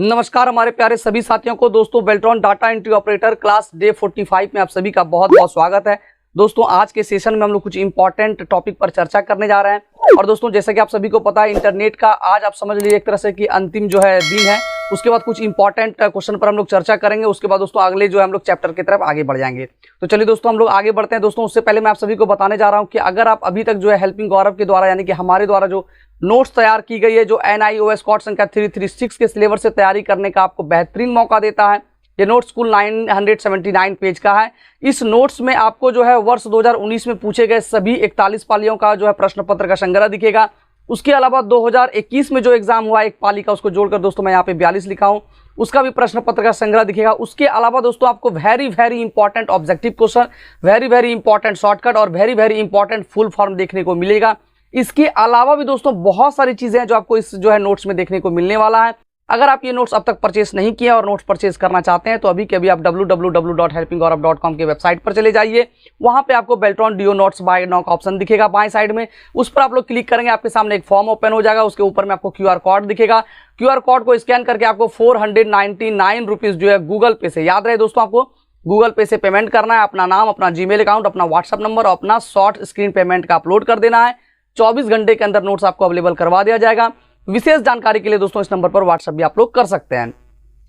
नमस्कार हमारे प्यारे सभी साथियों को। दोस्तों Beltron data entry operator class day 45 में आप सभी का बहुत बहुत स्वागत है। दोस्तों आज के सेशन में हम लोग कुछ इंपॉर्टेंट टॉपिक पर चर्चा करने जा रहे हैं। और दोस्तों जैसा कि आप सभी को पता है, इंटरनेट का आज आप समझ लीजिए एक तरह से कि अंतिम जो है दिन है। उसके बाद कुछ इंपॉर्टेंट क्वेश्चन पर हम लोग चर्चा करेंगे। उसके बाद दोस्तों अगले जो है हम लोग चैप्टर की तरफ आगे बढ़ जाएंगे। तो चलिए दोस्तों हम लोग आगे बढ़ते हैं। दोस्तों उससे पहले मैं आप सभी को बताने जा रहा हूँ कि अगर आप अभी तक जो है हेल्पिंग गौरव के द्वारा यानी कि हमारे द्वारा जो नोट्स तैयार की गई है, जो NIOS कोड संख्या 336 के सिलेबस से तैयारी करने का आपको बेहतरीन मौका देता है। ये नोट्स कुल 979 पेज का है। इस नोट्स में आपको जो है वर्ष 2019 में पूछे गए सभी 41 पालियों का जो है प्रश्न पत्र का संग्रह दिखेगा। उसके अलावा 2021 में जो एग्जाम हुआ एक पाली का, उसको जोड़कर दोस्तों मैं यहाँ पे 42 लिखा हूँ, उसका भी प्रश्न पत्र का संग्रह दिखेगा। उसके अलावा दोस्तों आपको very important objective question, very important shortcut और वेरी इंपॉर्टेंट फुल फॉर्म देखने को मिलेगा। इसके अलावा भी दोस्तों बहुत सारी चीजें हैं जो आपको इस जो है नोट्स में देखने को मिलने वाला है। अगर आप ये नोट्स अब तक परचेस नहीं किया और नोट्स परचेस करना चाहते हैं तो अभी के अभी आप www.helpinggaurav.com के वेबसाइट पर चले जाइए। वहां पे आपको Beltron DO notes buy now का ऑप्शन दिखेगा बाएं साइड में। उस पर आप लोग क्लिक करेंगे, आपके सामने एक फॉर्म ओपन हो जाएगा। उसके ऊपर में आपको QR कोड दिखेगा। QR कोड को स्कैन करके आपको 499 रुपीज जो है गूगल पे से, याद रहे दोस्तों आपको गूगल पे से पेमेंट करना है। अपना नाम, अपना जीमेल अकाउंट, अपना व्हाट्सएप नंबर और अपना शॉर्ट स्क्रीन पेमेंट का अपलोड कर देना है। 24 घंटे के अंदर नोट्स आपको अवेलेबल करवा दिया जाएगा। विशेष जानकारी के लिए दोस्तों इस नंबर पर व्हाट्सएप भी आप लोग कर सकते हैं।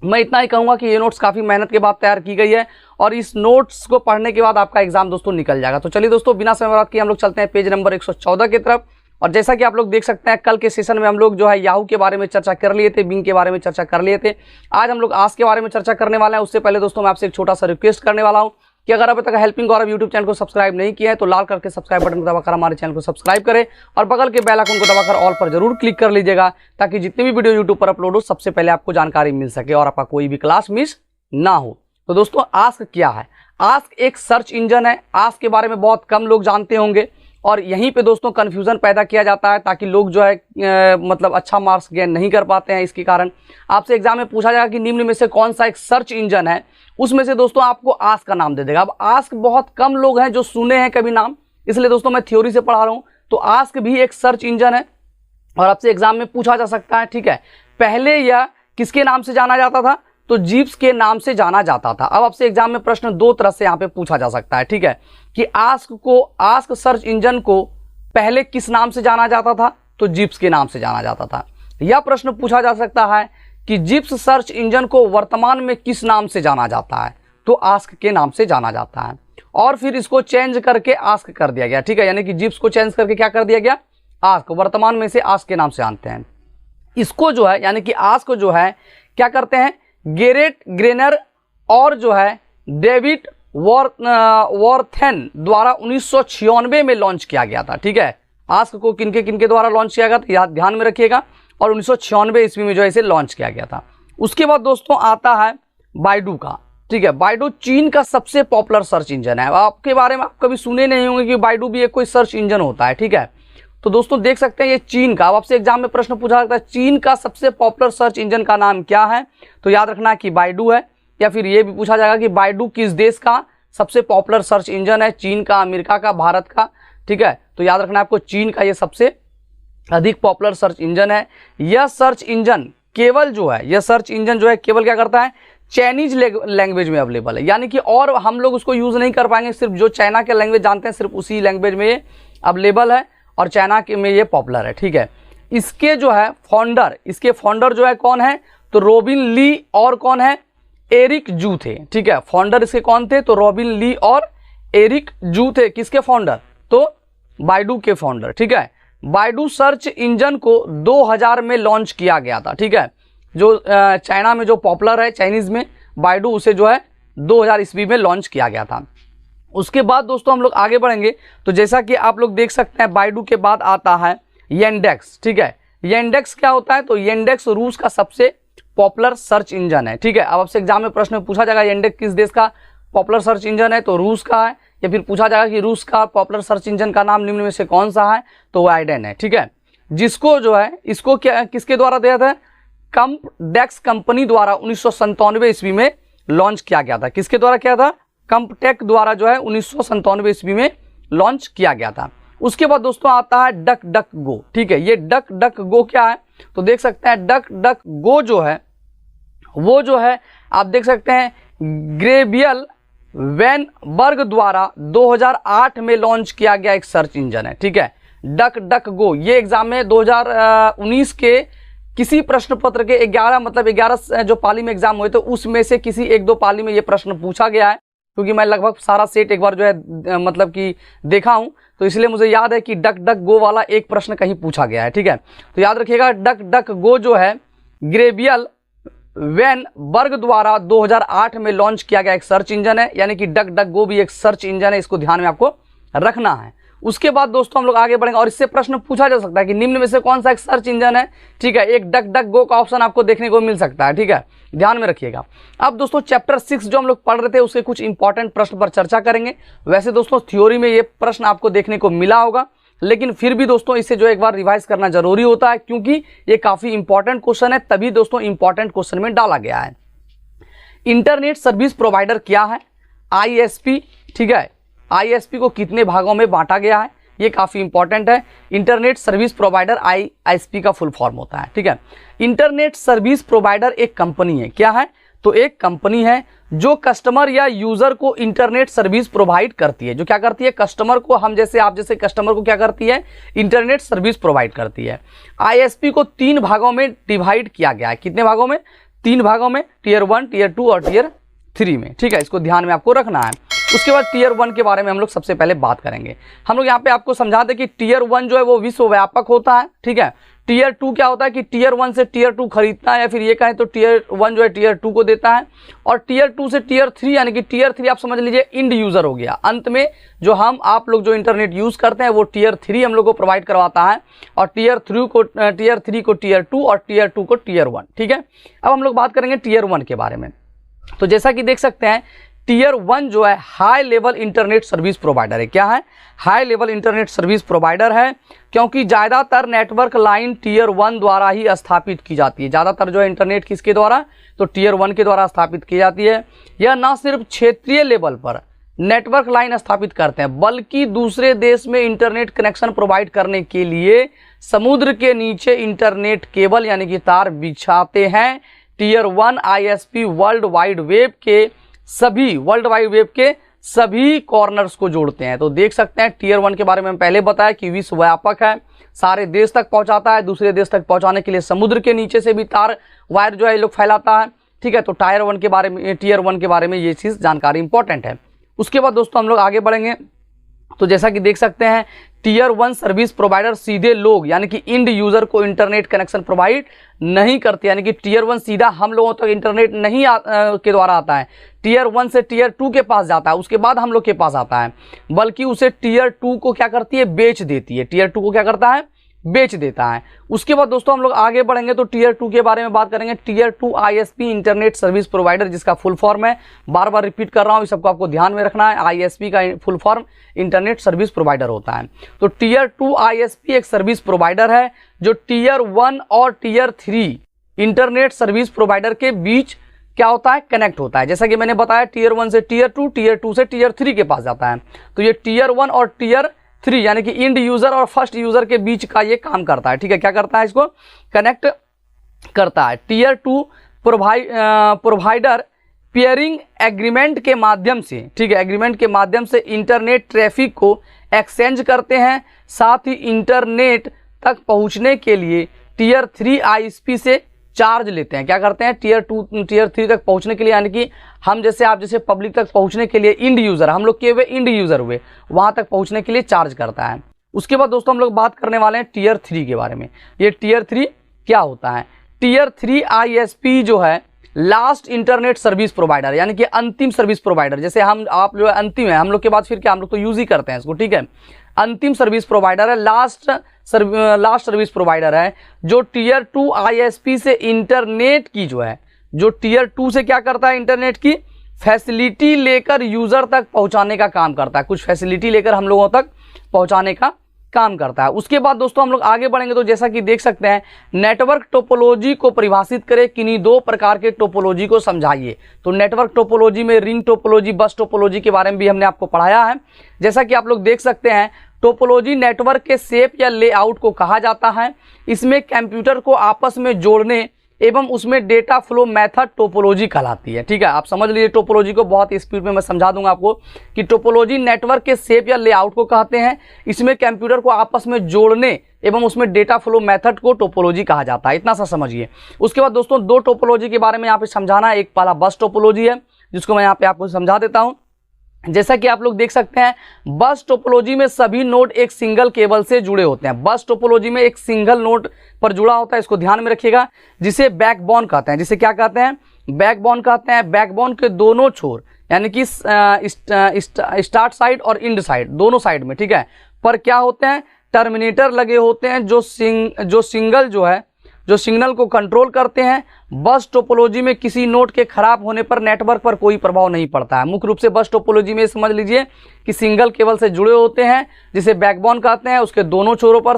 मैं इतना ही कहूंगा कि ये नोट्स काफी मेहनत के बाद तैयार की गई है और इस नोट्स को पढ़ने के बाद आपका एग्जाम दोस्तों निकल जाएगा। तो चलिए दोस्तों बिना समय बर्बाद किए हम लोग चलते हैं पेज नंबर 114 की तरफ। और जैसा कि आप लोग देख सकते हैं, कल के सेशन में हम लोग जो है याहू के बारे में चर्चा कर लिए थे, बिंग के बारे में चर्चा कर लिए थे। आज हम लोग आस्क के बारे में चर्चा करने वाले हैं। उससे पहले दोस्तों मैं आपसे एक छोटा सा रिक्वेस्ट करने वाला हूं कि अगर अभी तक हेल्पिंग गौरव यूट्यूब चैनल को सब्सक्राइब नहीं किया है तो लाल करके सब्सक्राइब बटन को दबाकर हमारे चैनल को सब्सक्राइब करें और बगल के बेल आइकन को दबाकर ऑल पर जरूर क्लिक कर लीजिएगा, ताकि जितनी भी वीडियो यूट्यूब पर अपलोड हो सबसे पहले आपको जानकारी मिल सके और आपका कोई भी क्लास मिस ना हो। तो दोस्तों आस्क क्या है? आस्क एक सर्च इंजन है। आस्क के बारे में बहुत कम लोग जानते होंगे और यहीं पे दोस्तों कंफ्यूजन पैदा किया जाता है, ताकि लोग जो है मतलब अच्छा मार्क्स गेन नहीं कर पाते हैं। इसके कारण आपसे एग्जाम में पूछा जाएगा कि निम्न में से कौन सा एक सर्च इंजन है, उसमें से दोस्तों आपको आस्क का नाम दे देगा। अब आस्क बहुत कम लोग हैं जो सुने हैं कभी नाम, इसलिए दोस्तों मैं थ्योरी से पढ़ा रहा हूं। तो आस्क भी एक सर्च इंजन है और आपसे एग्जाम में पूछा जा सकता है। ठीक है, पहले यह किसके नाम से जाना जाता था? तो जीप्स के नाम से जाना जाता था। अब आपसे एग्जाम में प्रश्न दो तरह से यहाँ पे पूछा जा सकता है। ठीक है, कि आस्क सर्च इंजन को पहले किस नाम से जाना जाता था? तो जीप्स के नाम से जाना जाता था। यह प्रश्न पूछा जा सकता है कि जीप्स सर्च इंजन को वर्तमान में किस नाम से जाना जाता है? तो आस्क के नाम से जाना जाता है। और फिर इसको चेंज करके आस्क कर दिया गया। ठीक है, यानी कि जीप्स को चेंज करके क्या कर दिया गया? आस्क। वर्तमान में से आस्क के नाम से जानते हैं। इसको जो है यानी कि आस्क को जो है क्या करते हैं? गेरेट ग्रेनर और जो है डेविड वॉर्थेन द्वारा 1996 में लॉन्च किया गया था। ठीक है, आस्क को किनके द्वारा लॉन्च किया गया था याद ध्यान में रखिएगा। और 1996 ईस्वी में जो है इसे लॉन्च किया गया था। उसके बाद दोस्तों आता है बाइडू का। ठीक है, बाइडू चीन का सबसे पॉपुलर सर्च इंजन है। आपके बारे में आप कभी सुने नहीं होंगे कि बाइडू भी एक कोई सर्च इंजन होता है। ठीक है, तो दोस्तों देख सकते हैं ये चीन का, अब आपसे एग्जाम में प्रश्न पूछा जाता है चीन का सबसे पॉपुलर सर्च इंजन का नाम क्या है? तो याद रखना कि बाइडू है। या फिर ये भी पूछा जाएगा कि बाइडू किस देश का सबसे पॉपुलर सर्च इंजन है? चीन का, अमेरिका का, भारत का? ठीक है, तो याद रखना आपको चीन का ये सबसे अधिक पॉपुलर सर्च इंजन है। यह सर्च इंजन केवल जो है केवल क्या करता है? चाइनीज लैंग्वेज में अवेलेबल है। यानी कि और हम लोग उसको यूज नहीं कर पाएंगे, सिर्फ जो चाइना के लैंग्वेज जानते हैं सिर्फ उसी लैंग्वेज में ये अवेलेबल है और चाइना के में ये पॉपुलर है। ठीक है, इसके जो है फाउंडर जो है कौन है? तो रॉबिन ली और कौन है? एरिक जू थे। ठीक है, फाउंडर इसके कौन थे? तो रॉबिन ली और एरिक जू थे। किसके फाउंडर? तो बाइडू के फाउंडर। ठीक है, बाइडू सर्च इंजन को 2000 में लॉन्च किया गया था। ठीक है, जो चाइना में जो पॉपुलर है चाइनीज में बाइडू, उसे जो है 2000 ईस्वी में लॉन्च किया गया था। उसके बाद दोस्तों हम लोग आगे बढ़ेंगे तो जैसा कि आप लोग देख सकते हैं बाइडू के बाद आता है येंडेक्स। ठीक है, येंडेक्स क्या होता है? तो येंडेक्स रूस का सबसे पॉपुलर सर्च इंजन है। ठीक है, अब आपसे एग्जाम में प्रश्न में पूछा जाएगा येंडेक्स किस देश का पॉपुलर सर्च इंजन है? तो रूस का है। या फिर पूछा जाएगा कि रूस का पॉपुलर सर्च इंजन का नाम निम्न में से कौन सा है? तो वाइडेन है। ठीक है, जिसको जो है इसको क्या किसके द्वारा दिया था? कंपडेक्स कंपनी द्वारा 1997 ईस्वी में लॉन्च किया गया था। किसके द्वारा किया था? कंपटेक द्वारा जो है 1997 ईस्वी में लॉन्च किया गया था। उसके बाद दोस्तों आता है डक डक गो। ठीक है, ये डक डक गो क्या है? तो देख सकते हैं डक डक गो जो है वो जो है आप देख सकते हैं गैब्रियल वेनबर्ग द्वारा 2008 में लॉन्च किया गया एक सर्च इंजन है, ठीक है, डक डक गो। ये एग्जाम में 2019 के किसी प्रश्न पत्र के 11 जो पाली में एग्जाम हुए तो उसमें से किसी 1-2 पाली में ये प्रश्न पूछा गया है, क्योंकि मैं लगभग सारा सेट एक बार जो है मतलब कि देखा हूं, तो इसलिए मुझे याद है कि डक डक गो वाला एक प्रश्न कहीं पूछा गया है, ठीक है। तो याद रखिएगा डक डक गो जो है गैब्रियल वेनबर्ग द्वारा 2008 में लॉन्च किया गया एक सर्च इंजन है, यानी कि डक डक गो भी एक सर्च इंजन है, इसको ध्यान में आपको रखना है। उसके बाद दोस्तों हम लोग आगे बढ़ेंगे और इससे प्रश्न पूछा जा सकता है कि निम्न में से कौन सा एक सर्च इंजन है, ठीक है। एक डक डक गो का ऑप्शन आपको देखने को मिल सकता है, ठीक है, ध्यान में रखिएगा। अब दोस्तों चैप्टर 6 जो हम लोग पढ़ रहे थे उसके कुछ इंपॉर्टेंट प्रश्न पर चर्चा करेंगे। वैसे दोस्तों थ्योरी में ये प्रश्न आपको देखने को मिला होगा, लेकिन फिर भी दोस्तों इसे जो एक बार रिवाइज करना जरूरी होता है, क्योंकि ये काफी इंपॉर्टेंट क्वेश्चन है, तभी दोस्तों इंपॉर्टेंट क्वेश्चन में डाला गया है। इंटरनेट सर्विस प्रोवाइडर क्या है? ISP, ठीक है। ISP को कितने भागों में बांटा गया है, ये काफी इंपॉर्टेंट है। इंटरनेट सर्विस प्रोवाइडर ISP का फुल फॉर्म होता है, ठीक है। इंटरनेट सर्विस प्रोवाइडर एक कंपनी है, क्या है? तो एक कंपनी है जो कस्टमर या यूजर को इंटरनेट सर्विस प्रोवाइड करती है। जो क्या करती है? कस्टमर को, हम जैसे आप जैसे कस्टमर को क्या करती है? इंटरनेट सर्विस प्रोवाइड करती है। ISP को 3 भागों में डिवाइड किया गया है। कितने भागों में? 3 भागों में, टियर 1, टियर 2 और टियर 3 में, ठीक है। इसको ध्यान में आपको रखना है। उसके बाद टियर 1 के बारे में हम लोग सबसे पहले बात करेंगे। हम लोग यहाँ पे आपको समझा दें कि टियर 1 जो है वो विश्वव्यापक होता है, ठीक है। टियर 2 क्या होता है कि टियर 1 से टियर 2 खरीदना है, या फिर ये कहें तो टियर 1 जो है टियर 2 को देता है, और टियर 2 से टियर 3 यानी कि टियर 3 आप समझ लीजिए इंड यूजर हो गया। अंत में जो आप लोग जो इंटरनेट यूज करते हैं वो टियर 3 हम लोग को प्रोवाइड करवाता है, और टियर 3 को टियर 2 और टियर 2 को टियर 1, ठीक है। अब हम लोग बात करेंगे टियर 1 के बारे में। तो जैसा कि देख सकते हैं टियर 1 जो है high level internet service provider है। क्या है? High level internet service provider है, क्योंकि ज़्यादातर नेटवर्क लाइन टियर 1 द्वारा ही स्थापित की जाती है। ज़्यादातर जो है इंटरनेट किसके द्वारा? तो टियर 1 के द्वारा स्थापित की जाती है। यह न सिर्फ क्षेत्रीय लेवल पर नेटवर्क लाइन स्थापित करते हैं, बल्कि दूसरे देश में इंटरनेट कनेक्शन प्रोवाइड करने के लिए समुद्र के नीचे इंटरनेट केबल यानी कि तार बिछाते हैं। Tier 1 ISP world wide web के सभी कॉर्नर्स को जोड़ते हैं। तो देख सकते हैं टियर 1 के बारे में पहले बताया कि विश्वव्यापक है, सारे देश तक पहुंचाता है। दूसरे देश तक पहुंचाने के लिए समुद्र के नीचे से भी तार वायर जो है लोग फैलाता है, ठीक है। तो टियर 1 के बारे में ये चीज़ जानकारी इंपॉर्टेंट है। उसके बाद दोस्तों हम लोग आगे बढ़ेंगे। तो जैसा कि देख सकते हैं टियर 1 सर्विस प्रोवाइडर सीधे लोग यानी कि इंड यूजर को इंटरनेट कनेक्शन प्रोवाइड नहीं करते, यानी कि टियर 1 सीधा हम लोगों तक इंटरनेट नहीं के द्वारा आता है। टियर 1 से टियर 2 के पास जाता है, उसके बाद हम लोग के पास आता है, बल्कि उसे टियर 2 को क्या करती है? बेच देती है। टियर 2 को क्या करता है? बेच देता है। उसके बाद दोस्तों हम लोग आगे बढ़ेंगे तो टियर 2 के बारे में बात करेंगे। Tier 2 ISP internet service provider, जिसका फुल फॉर्म है, बार बार रिपीट कर रहा हूं, इस सबको आपको ध्यान में रखना है। ISP का full form internet service provider होता है। तो टियर 2 ISP एक सर्विस प्रोवाइडर है जो टियर 1 और टियर 3 इंटरनेट सर्विस प्रोवाइडर के बीच क्या होता है? कनेक्ट होता है। जैसा कि मैंने बताया टियर 1 से टियर 2, टियर 2 से टियर 3 के पास जाता है। तो ये टियर 1 और टियर 3 यानी कि इंड यूजर और फर्स्ट यूजर के बीच का ये काम करता है, ठीक है। क्या करता है? इसको कनेक्ट करता है। टियर 2 प्रोवाइडर पेयरिंग एग्रीमेंट के माध्यम से, ठीक है, एग्रीमेंट के माध्यम से इंटरनेट ट्रैफिक को एक्सचेंज करते हैं। साथ ही इंटरनेट तक पहुंचने के लिए टियर 3 ISP से चार्ज लेते हैं। क्या करते हैं? टियर 3 तक पहुंचने के लिए, यानी कि हम जैसे आप जैसे पब्लिक तक पहुंचने के लिए इंड यूजर, हम लोग के हुए इंड यूजर हुए, वहां तक पहुंचने के लिए चार्ज करता है। उसके बाद दोस्तों हम लोग बात करने वाले हैं टियर 3 के बारे में। ये टियर 3 क्या होता है? टियर 3 ISP जो है लास्ट इंटरनेट सर्विस प्रोवाइडर, यानी कि अंतिम सर्विस प्रोवाइडर। जैसे आप जो है अंतिम है, हम लोग के बाद फिर क्या हम लोग तो यूज ही करते हैं इसको, ठीक है। अंतिम सर्विस प्रोवाइडर है, लास्ट सर्विस प्रोवाइडर है, जो टियर 2 ISP से इंटरनेट की जो टियर 2 से क्या करता है? इंटरनेट की फैसिलिटी लेकर यूजर तक पहुंचाने का काम करता है। कुछ फैसिलिटी लेकर हम लोगों तक पहुंचाने का काम करता है। उसके बाद दोस्तों हम लोग आगे बढ़ेंगे तो जैसा कि देख सकते हैं नेटवर्क टोपोलॉजी को परिभाषित करें, किन्हीं 2 प्रकार के टोपोलॉजी को समझाइए। तो नेटवर्क टोपोलॉजी में रिंग टोपोलॉजी, बस टोपोलॉजी के बारे में भी हमने आपको पढ़ाया है। जैसा कि आप लोग देख सकते हैं टोपोलॉजी नेटवर्क के शेप या लेआउट को कहा जाता है। इसमें कंप्यूटर को आपस में जोड़ने एवं उसमें डेटा फ्लो मेथड टोपोलॉजी कहलाती है। ठीक है, आप समझ लीजिए टोपोलॉजी को, बहुत स्पीड में मैं समझा दूंगा आपको कि टोपोलॉजी नेटवर्क के शेप या लेआउट को कहते हैं। इसमें कंप्यूटर को आपस में जोड़ने एवं उसमें डेटा फ्लो मेथड को टोपोलॉजी कहा जाता है। इतना सा समझिए। उसके बाद दोस्तों दो टोपोलॉजी के बारे में यहाँ पे समझाना है। एक पहला बस टोपोलॉजी है, जिसको मैं यहाँ पे आपको समझा देता हूँ। जैसा कि आप लोग देख सकते हैं, बस टोपोलॉजी में सभी नोड एक सिंगल केबल से जुड़े होते हैं। बस टोपोलॉजी में एक सिंगल नोड पर जुड़ा होता है, इसको ध्यान में रखिएगा, जिसे बैकबोन कहते हैं। जिसे क्या कहते हैं? बैकबोन कहते हैं। बैकबोन के दोनों छोर यानी कि स्टार्ट साइड और एंड साइड, दोनों साइड में, ठीक है, पर क्या होते हैं? टर्मिनेटर लगे होते हैं जो सिंगल जो है, जो सिग्नल को कंट्रोल करते हैं। बस टोपोलॉजी में किसी नोड के खराब होने पर नेटवर्क पर कोई प्रभाव नहीं पड़ता है। मुख्य रूप से बस टोपोलॉजी में समझ लीजिए कि सिंगल केबल से जुड़े होते हैं, जिसे बैकबोन कहते हैं। उसके दोनों छोरों पर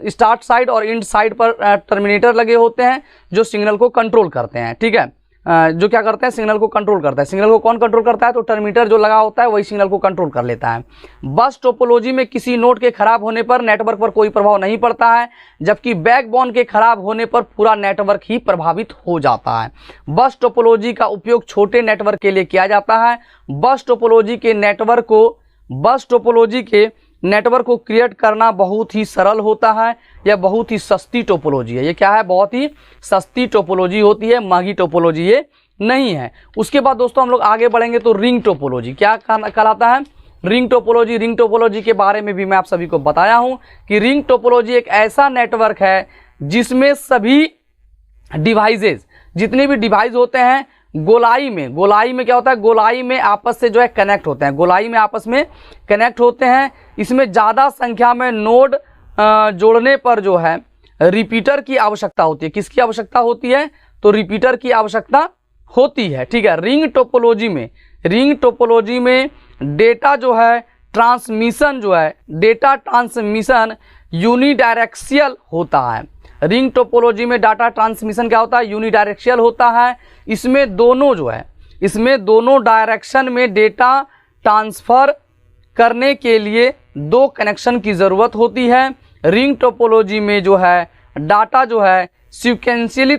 स्टार्ट साइड और एंड साइड पर टर्मिनेटर लगे होते हैं जो सिग्नल को कंट्रोल करते हैं। ठीक है, जो क्या करते हैं? सिग्नल को कंट्रोल करता है। सिग्नल को कौन कंट्रोल करता है? तो टर्मिनेटर जो लगा होता है वही सिग्नल को कंट्रोल कर लेता है। बस टोपोलॉजी में किसी नोड के खराब होने पर नेटवर्क पर कोई प्रभाव नहीं पड़ता है, जबकि बैकबोन के खराब होने पर पूरा नेटवर्क ही प्रभावित हो जाता है। बस टोपोलॉजी का उपयोग छोटे नेटवर्क के लिए किया जाता है। बस टोपोलॉजी के नेटवर्क को क्रिएट करना बहुत ही सरल होता है। यह बहुत ही सस्ती टोपोलॉजी है। ये क्या है? बहुत ही सस्ती टोपोलॉजी होती है, महंगी टोपोलॉजी ये नहीं है। उसके बाद दोस्तों हम लोग आगे बढ़ेंगे तो रिंग टोपोलॉजी क्या कहलाता है? Ring topology. रिंग टोपोलॉजी के बारे में भी मैं आप सभी को बताया हूं कि रिंग टोपोलॉजी एक ऐसा नेटवर्क है जिसमें सभी डिवाइसेज, जितने भी डिवाइस होते हैं, गोलाई में क्या होता है? गोलाई में आपस से जो है कनेक्ट होते हैं। गोलाई में आपस में कनेक्ट होते हैं। इसमें ज़्यादा संख्या में नोड जोड़ने पर जो है रिपीटर की आवश्यकता होती है। किसकी आवश्यकता होती है? तो रिपीटर की आवश्यकता होती है। ठीक है, रिंग टोपोलॉजी में डेटा जो है ट्रांसमिशन यूनिडायरेक्शियल होता है। रिंग टोपोलॉजी में डाटा ट्रांसमिशन क्या होता है? यूनिडायरेक्शियल होता है। इसमें दोनों डायरेक्शन में डेटा ट्रांसफर करने के लिए दो कनेक्शन की ज़रूरत होती है। रिंग टोपोलॉजी में जो है डाटा जो है सीक्वेंशियल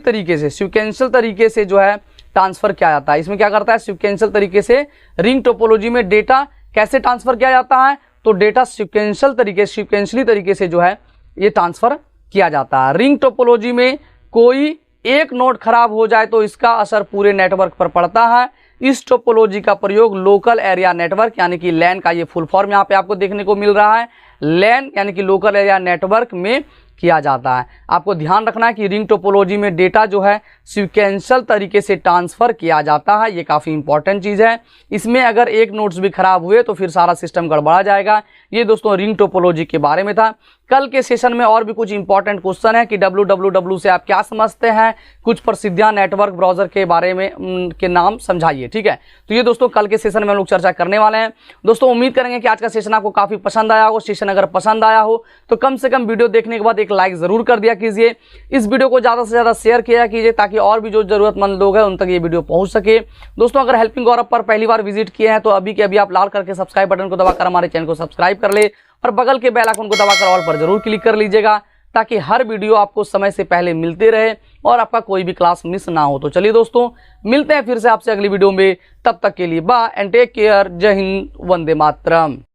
तरीके से जो है ट्रांसफ़र किया जाता है। इसमें क्या करता है? सीक्वेंशियल तरीके से रिंग टोपोलॉजी में डेटा कैसे ट्रांसफ़र किया जाता है? तो डेटा सीक्वेंशियली तरीके से जो है ये ट्रांसफ़र किया जाता है। रिंग टोपोलॉजी में कोई एक नोड खराब हो जाए तो इसका असर पूरे नेटवर्क पर पड़ता है। इस टोपोलॉजी का प्रयोग लोकल एरिया नेटवर्क यानी कि लैन का ये फुल फॉर्म यहाँ पे आपको देखने को मिल रहा है, लैन यानी कि लोकल एरिया नेटवर्क में किया जाता है। आपको ध्यान रखना है कि रिंग टोपोलॉजी में डेटा जो है सीक्वेंशियल तरीके से ट्रांसफ़र किया जाता है। ये काफ़ी इंपॉर्टेंट चीज़ है। इसमें अगर एक नोड्स भी खराब हुए तो फिर सारा सिस्टम गड़बड़ा जाएगा। ये दोस्तों रिंग टोपोलॉजी के बारे में था। कल के सेशन में और भी कुछ इंपॉर्टेंट क्वेश्चन है कि www से आप क्या समझते हैं, कुछ प्रसिद्ध नेटवर्क ब्राउज़र के बारे में के नाम समझाइए। ठीक है, तो ये दोस्तों कल के सेशन में हम लोग चर्चा करने वाले हैं। दोस्तों उम्मीद करेंगे कि आज का सेशन आपको काफ़ी पसंद आया हो। सेशन अगर पसंद आया हो तो कम से कम वीडियो देखने के बाद एक लाइक ज़रूर कर दिया कीजिए। इस वीडियो को ज़्यादा से ज़्यादा शेयर किया कीजिए ताकि और भी जो ज़रूरतमंद लोग हैं उन तक ये वीडियो पहुंच सके। दोस्तों अगर हेल्पिंग गौरव पर पहली बार विजिट किए हैं तो अभी के अभी आप लाल करके सब्सक्राइब बटन को दबाकर हमारे चैनल को सब्सक्राइब कर ले और बगल के बेल आइकन को दबाकर ऑल पर जरूर क्लिक कर लीजिएगा ताकि हर वीडियो आपको समय से पहले मिलते रहे और आपका कोई भी क्लास मिस ना हो। तो चलिए दोस्तों मिलते हैं फिर से आपसे अगली वीडियो में। तब तक के लिए बाय एंड टेक केयर। जय हिंद, वंदे मातरम।